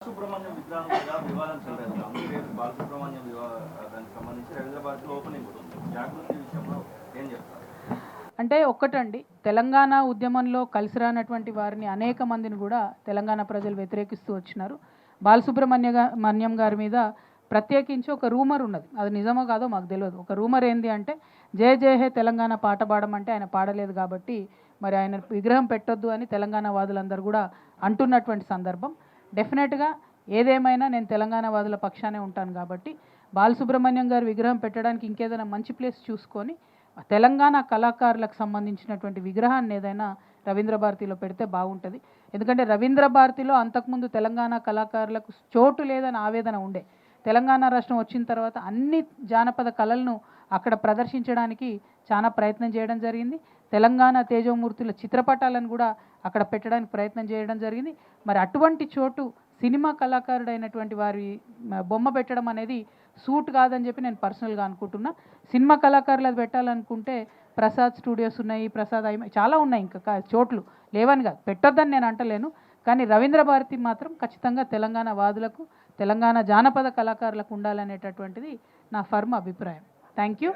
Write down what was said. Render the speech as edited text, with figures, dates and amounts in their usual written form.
సుబ్రహ్మణ్యం విగ్రహం మీద వివాదం చెలరేస్తుంది. అందుకే బాలసుబ్రహ్మణ్యం దానికి సంబంధించి రవీంద్ర భారతిలో ఓపెనింగ్ కూడా ఉంది. జాగృతి విషయంలో ఏం చెప్తారు? అంటే ఒక్కటండి, తెలంగాణ ఉద్యమంలో కలిసి రానటువంటి వారిని అనేక మందిని కూడా తెలంగాణ ప్రజలు వ్యతిరేకిస్తూ వచ్చినారు. బాలసుబ్రహ్మణ్యం గారి మీద ప్రత్యేకించి ఒక రూమర్ ఉన్నది. అది నిజమో కాదో మాకు తెలియదు. ఒక రూమర్ ఏంది అంటే, జయ జయ హే తెలంగాణ పాట పాడమంటే ఆయన పాడలేదు కాబట్టి మరి ఆయన విగ్రహం పెట్టొద్దు అని తెలంగాణ వాదులందరూ కూడా అంటున్నటువంటి సందర్భం. డెఫినెట్గా ఏదేమైనా నేను తెలంగాణ వాదుల పక్షానే ఉంటాను కాబట్టి బాలసుబ్రహ్మణ్యం గారి విగ్రహం పెట్టడానికి ఇంకేదైనా మంచి ప్లేస్ చూసుకొని తెలంగాణ కళాకారులకు సంబంధించినటువంటి విగ్రహాన్ని ఏదైనా రవీంద్ర భారతిలో పెడితే బాగుంటుంది. ఎందుకంటే రవీంద్ర భారతిలో అంతకుముందు తెలంగాణ కళాకారులకు చోటు లేదని ఆవేదన ఉండే. తెలంగాణ రాష్ట్రం వచ్చిన తర్వాత అన్ని జానపద కళలను అక్కడ ప్రదర్శించడానికి చాలా ప్రయత్నం చేయడం జరిగింది. తెలంగాణ తేజోమూర్తుల చిత్రపటాలను కూడా అక్కడ పెట్టడానికి ప్రయత్నం చేయడం జరిగింది. మరి అటువంటి చోటు సినిమా కళాకారుడైనటువంటి వారి బొమ్మ పెట్టడం అనేది సూట్ కాదని చెప్పి నేను పర్సనల్గా అనుకుంటున్నా. సినిమా కళాకారులు అది పెట్టాలనుకుంటే ప్రసాద్ స్టూడియోస్ ఉన్నాయి, చాలా ఉన్నాయి, ఇంకా చోట్లు లేవని కాదు, పెట్టొద్దని నేను అంటలేను. కానీ రవీంద్ర భారతి మాత్రం ఖచ్చితంగా తెలంగాణ వాదులకు, తెలంగాణ జానపద కళాకారులకు ఉండాలనేటటువంటిది నా ఫర్మ్ అభిప్రాయం. Thank you.